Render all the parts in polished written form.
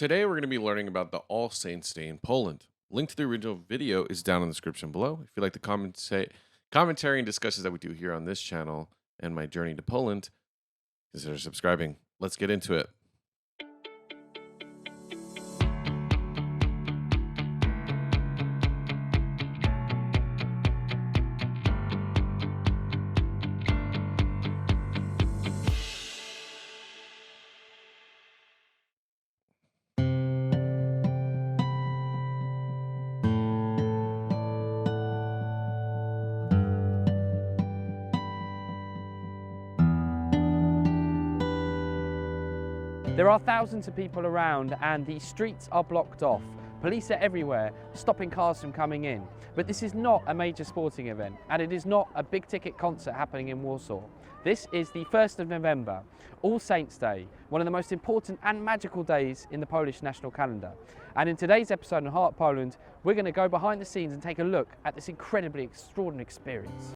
Today we're going to be learning about the All Saints Day in Poland. Link to the original video is down in the description below. If you like the commentary and discussions that we do here on this channel and my journey to Poland, consider subscribing. Let's get into it. There are thousands of people around and the streets are blocked off. Police are everywhere, stopping cars from coming in. But this is not a major sporting event and it is not a big ticket concert happening in Warsaw. This is the 1st of November, All Saints Day, one of the most important and magical days in the Polish national calendar. And in today's episode on Heart Poland, we're going to go behind the scenes and take a look at this incredibly extraordinary experience.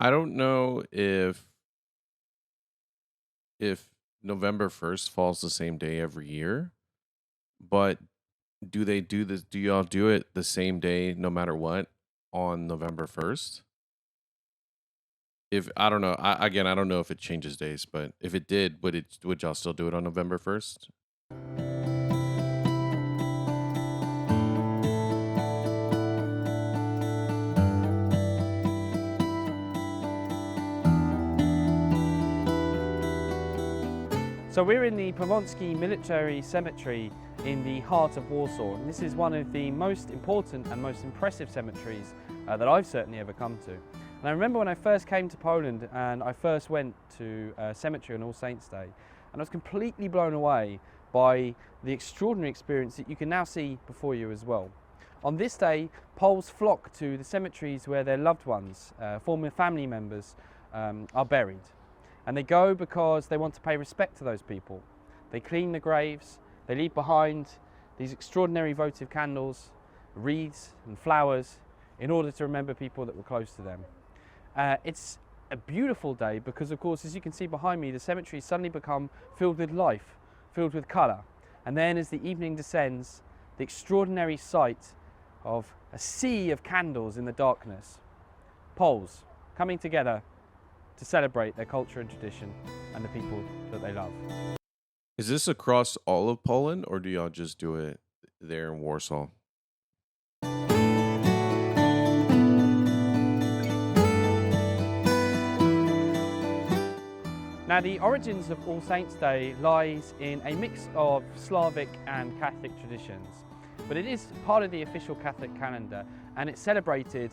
I don't know if November 1st falls the same day every year, but do they do this? Do y'all do it the same day no matter what on November 1st? If I don't know, I don't know if it changes days, but if it did, would y'all still do it on November 1st? So we're in the Powązki military cemetery in the heart of Warsaw. And this is one of the most important and most impressive cemeteries that I've certainly ever come to. And I remember when I first came to Poland and I first went to a cemetery on All Saints Day, and I was completely blown away by the extraordinary experience that you can now see before you as well. On this day, Poles flock to the cemeteries where their loved ones, former family members, are buried. And they go because they want to pay respect to those people. They clean the graves, they leave behind these extraordinary votive candles, wreaths and flowers in order to remember people that were close to them. It's a beautiful day because, of course, as you can see behind me, the cemeteries suddenly become filled with life, filled with colour. And then as the evening descends, the extraordinary sight of a sea of candles in the darkness. Poles coming together to celebrate their culture and tradition and the people that they love. Is this across all of Poland, or do y'all just do it there in Warsaw? Now, the origins of All Saints Day lies in a mix of Slavic and Catholic traditions, but it is part of the official Catholic calendar and it's celebrated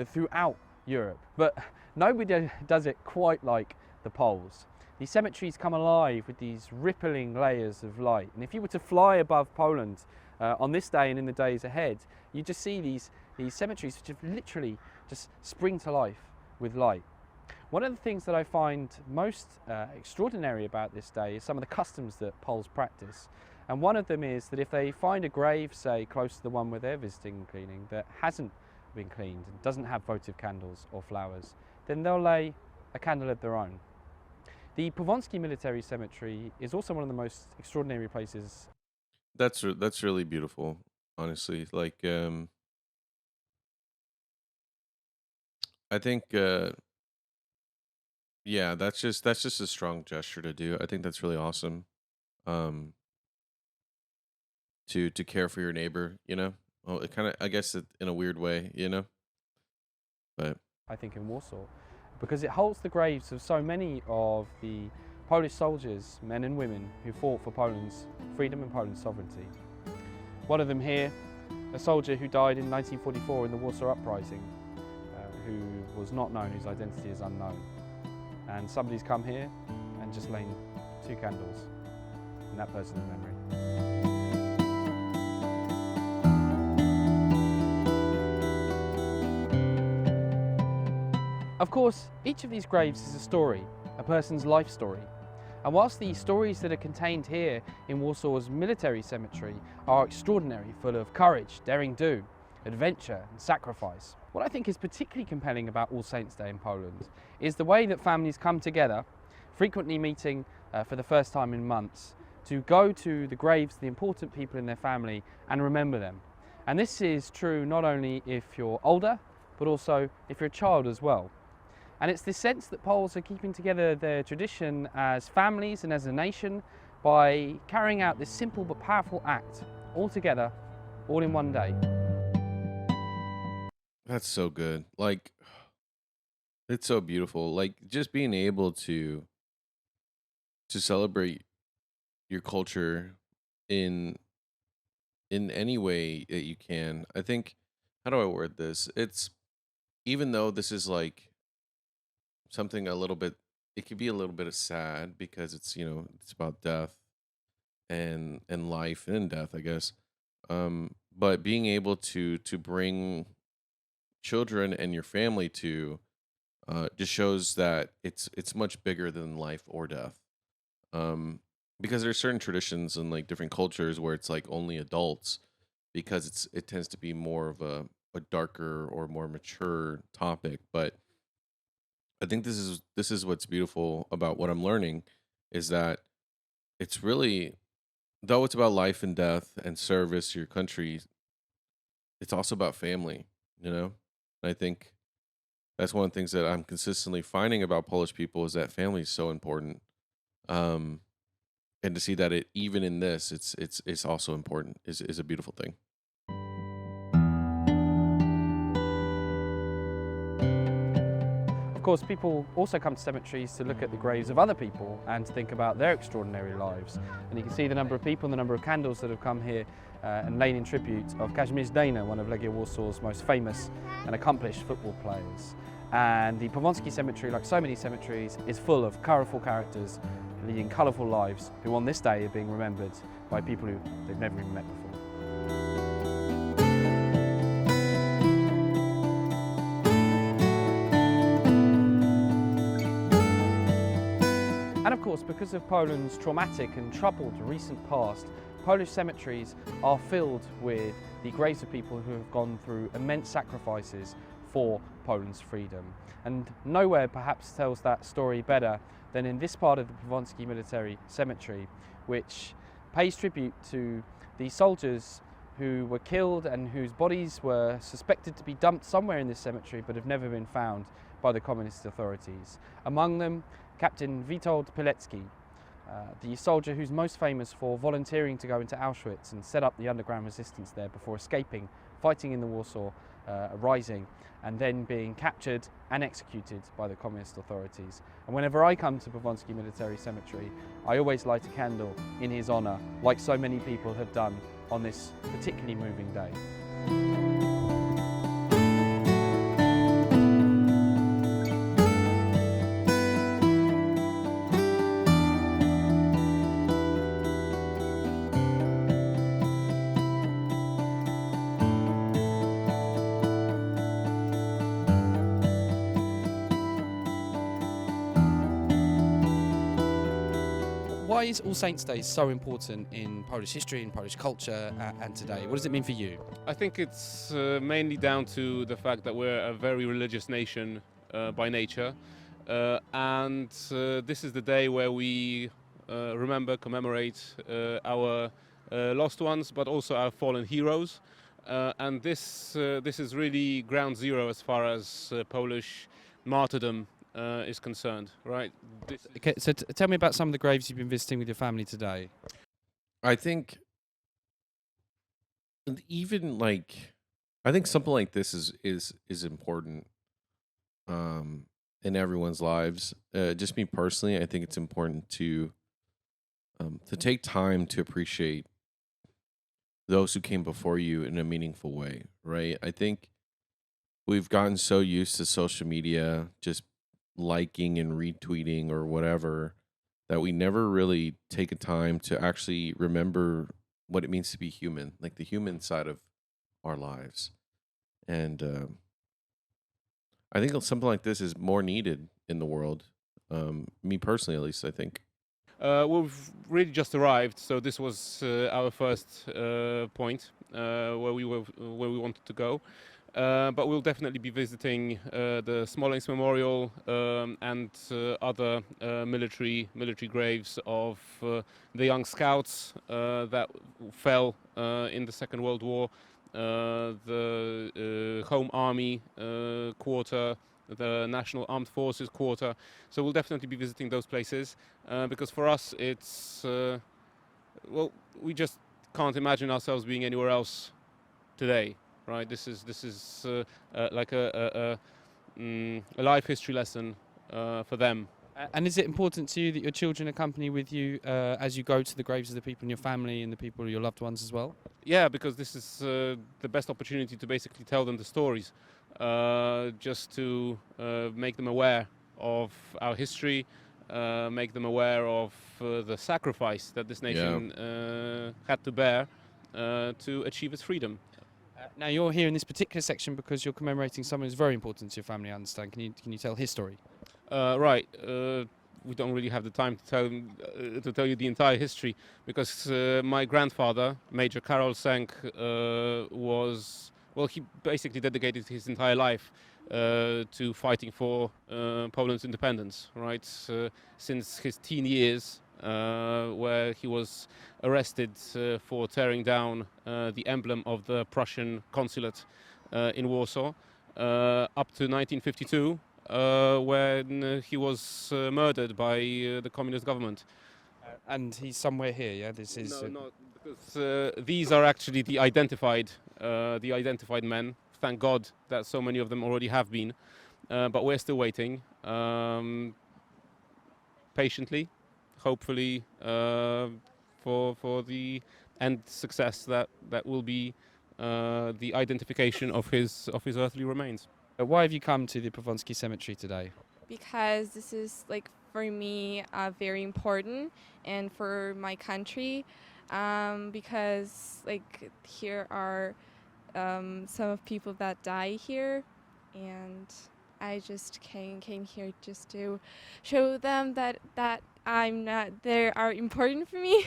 throughout Europe. But nobody does it quite like the Poles. These cemeteries come alive with these rippling layers of light. And if you were to fly above Poland on this day and in the days ahead, you just see these cemeteries which have literally just spring to life with light. One of the things that I find most extraordinary about this day is some of the customs that Poles practice. And one of them is that if they find a grave, say, close to the one where they're visiting and cleaning, that hasn't been cleaned and doesn't have votive candles or flowers, then they'll lay a candle of their own. The Powązki military cemetery is also one of the most extraordinary places. That's really beautiful, honestly. Like, I think, yeah, that's just a strong gesture to do. I think that's really awesome. Um, to care for your neighbor, you know. Well, it kind of, I guess, in a weird way, you know. But I think in Warsaw, because it holds the graves of so many of the Polish soldiers, men and women, who fought for Poland's freedom and Poland's sovereignty. One of them here, a soldier who died in 1944 in the Warsaw Uprising, who was not known, whose identity is unknown. And somebody's come here and just laid 2 candles in that person's memory. Of course, each of these graves is a story, a person's life story. And whilst the stories that are contained here in Warsaw's military cemetery are extraordinary, full of courage, daring do, adventure and sacrifice, what I think is particularly compelling about All Saints Day in Poland is the way that families come together, frequently meeting for the first time in months, to go to the graves of the important people in their family and remember them. And this is true not only if you're older, but also if you're a child as well. And it's this sense that Poles are keeping together their tradition as families and as a nation by carrying out this simple but powerful act all together, all in one day. That's so good. Like, it's so beautiful. Like, just being able to celebrate your culture in any way that you can. I think, how do I word this? It's, even though this is like something a little bit, it could be a little bit of sad because it's, it's about death and life and death, I guess. But being able to bring children and your family to just shows that it's much bigger than life or death. Um, because there's certain traditions and like different cultures where it's like only adults, because it tends to be more of a darker or more mature topic. But I think this is what's beautiful about what I'm learning, is that it's really, though it's about life and death and service to your country, it's also about family, you know? And I think that's one of the things that I'm consistently finding about Polish people, is that family is so important. Um, and to see that it, even in this, it's also important, is a beautiful thing. Of course, people also come to cemeteries to look at the graves of other people and to think about their extraordinary lives. And you can see the number of people and the number of candles that have come here and lain in tribute of Kazimierz Dana, one of Legia Warsaw's most famous and accomplished football players. And the Powązki Cemetery, like so many cemeteries, is full of colourful characters leading colourful lives who on this day are being remembered by people who they've never even met before. And of course, because of Poland's traumatic and troubled recent past, Polish cemeteries are filled with the graves of people who have gone through immense sacrifices for Poland's freedom. And nowhere perhaps tells that story better than in this part of the Powązki Military Cemetery, which pays tribute to the soldiers who were killed and whose bodies were suspected to be dumped somewhere in this cemetery but have never been found by the communist authorities. Among them, Captain Witold Pilecki, the soldier who's most famous for volunteering to go into Auschwitz and set up the underground resistance there before escaping, fighting in the Warsaw Rising, and then being captured and executed by the communist authorities. And whenever I come to Powązki Military Cemetery, I always light a candle in his honour, like so many people have done on this particularly moving day. Why is All Saints' Day so important in Polish history, in Polish culture, and today? What does it mean for you? I think it's mainly down to the fact that we're a very religious nation by nature, and this is the day where we remember, commemorate our lost ones, but also our fallen heroes. And this is really ground zero as far as Polish martyrdom is concerned, right? Okay, so tell me about some of the graves you've been visiting with your family today. I think, and even like, I think something like this is important in everyone's lives. Just me personally, I think it's important to take time to appreciate those who came before you in a meaningful way, right? I think we've gotten so used to social media, just liking and retweeting or whatever, that we never really take a time to actually remember what it means to be human, like the human side of our lives. And I think something like this is more needed in the world. Me personally, at least, I think. We've really just arrived, so this was our first point where we wanted to go. But we'll definitely be visiting the Smolensk Memorial and other military graves of the young scouts that fell in the Second World War, the Home Army quarter, the National Armed Forces quarter. So we'll definitely be visiting those places because for us it's well, we just can't imagine ourselves being anywhere else today, right? This is like a life history lesson for them. And is it important to you that your children accompany with you as you go to the graves of the people in your family and the people, your loved ones as well? Yeah, because this is the best opportunity to basically tell them the stories, just to make them aware of our history, make them aware of the sacrifice that this nation had to bear to achieve its freedom. Now you're here in this particular section because you're commemorating someone who's very important to your family, I understand. Can you tell his story? Right. We don't really have the time to tell you the entire history because my grandfather, Major Karol Sęk, he basically dedicated his entire life to fighting for Poland's independence, right? Since his teen years, where he was arrested for tearing down the emblem of the Prussian consulate in Warsaw, up to 1952. When he was murdered by the communist government. And he's somewhere here, yeah? This is No, not because these are actually the identified men. Thank God that so many of them already have been, but we're still waiting patiently, hopefully for the end success that will be the identification of his earthly remains. Why have you come to the Powązki Cemetery today? Because this is like for me very important and for my country because like here are some of people that die here and I just came here just to show them that I'm not they are important for me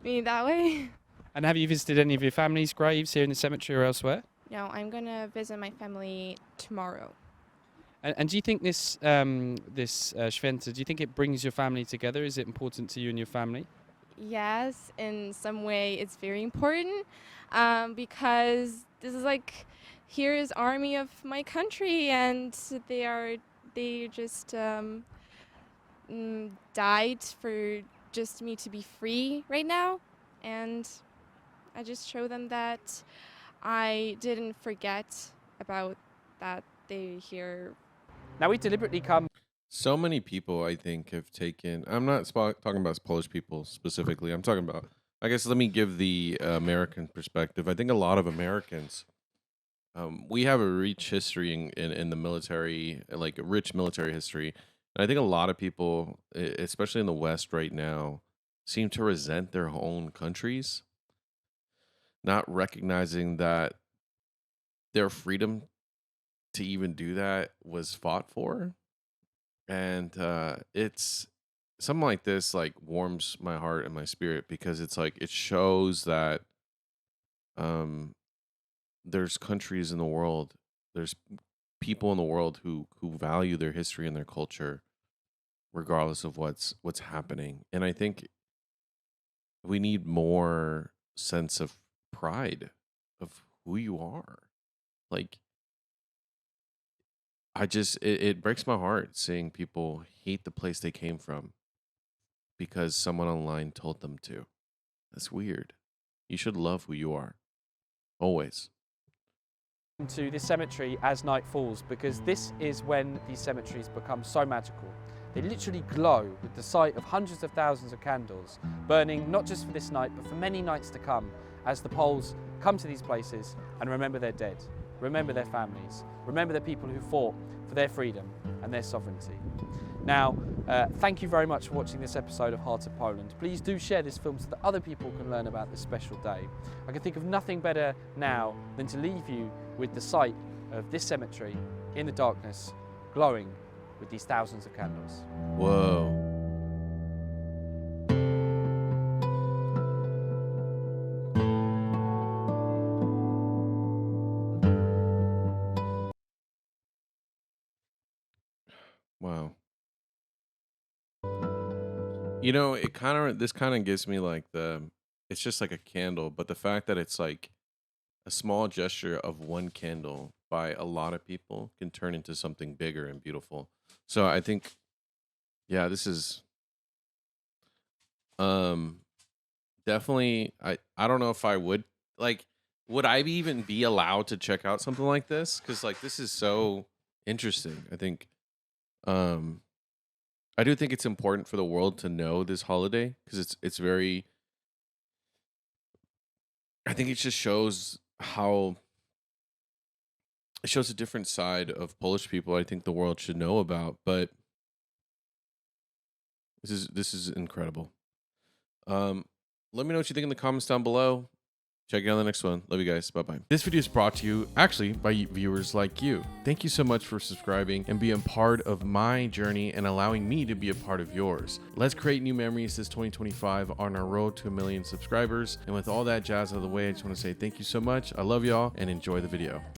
meaning that way. And have you visited any of your family's graves here in the cemetery or elsewhere? No, I'm gonna visit my family tomorrow. And do you think this Święta, do you think it brings your family together? Is it important to you and your family? Yes, in some way it's very important because this is like here is army of my country and they just died for just me to be free right now and I just show them that I didn't forget about that they here. Now we deliberately come. So many people, I think, have taken. I'm not talking about Polish people specifically. I'm talking about. I guess let me give the American perspective. I think a lot of Americans, we have a rich history in the military, like a rich military history. And I think a lot of people, especially in the West right now, seem to resent their own countries, not recognizing that their freedom to even do that was fought for. And it's something like this like warms my heart and my spirit because it's like it shows that um there's countries in the world, there's people in the world who value their history and their culture regardless of what's happening. And I think we need more sense of pride of who you are. Like it breaks my heart seeing people hate the place they came from because someone online told them to. That's weird. You should love who you are. Always. To this cemetery as night falls because this is when these cemeteries become so magical. They literally glow with the sight of hundreds of thousands of candles burning not just for this night but for many nights to come as the Poles come to these places and remember their dead, remember their families, remember the people who fought for their freedom and their sovereignty. Now, thank you very much for watching this episode of Heart of Poland. Please do share this film so that other people can learn about this special day. I can think of nothing better now than to leave you with the sight of this cemetery in the darkness, glowing with these thousands of candles. Whoa. Wow. You know, this kind of gives me like it's just like a candle, but the fact that it's like a small gesture of one candle by a lot of people can turn into something bigger and beautiful. So I think, yeah, this is um definitely, I don't know if I would like, would I even be allowed to check out something like this? Because like this is so interesting. I think um I do think it's important for the world to know this holiday because it's very, I think it just shows how, it shows a different side of Polish people I think the world should know about. But this is incredible. Um, let me know what you think in the comments down below. Check you out on the next one. Love you guys. Bye bye. This video is brought to you actually by viewers like you. Thank you so much for subscribing and being part of my journey and allowing me to be a part of yours. Let's create new memories this 2025 on our road to 1 million subscribers. And with all that jazz out of the way, I just want to say thank you so much. I love y'all and enjoy the video.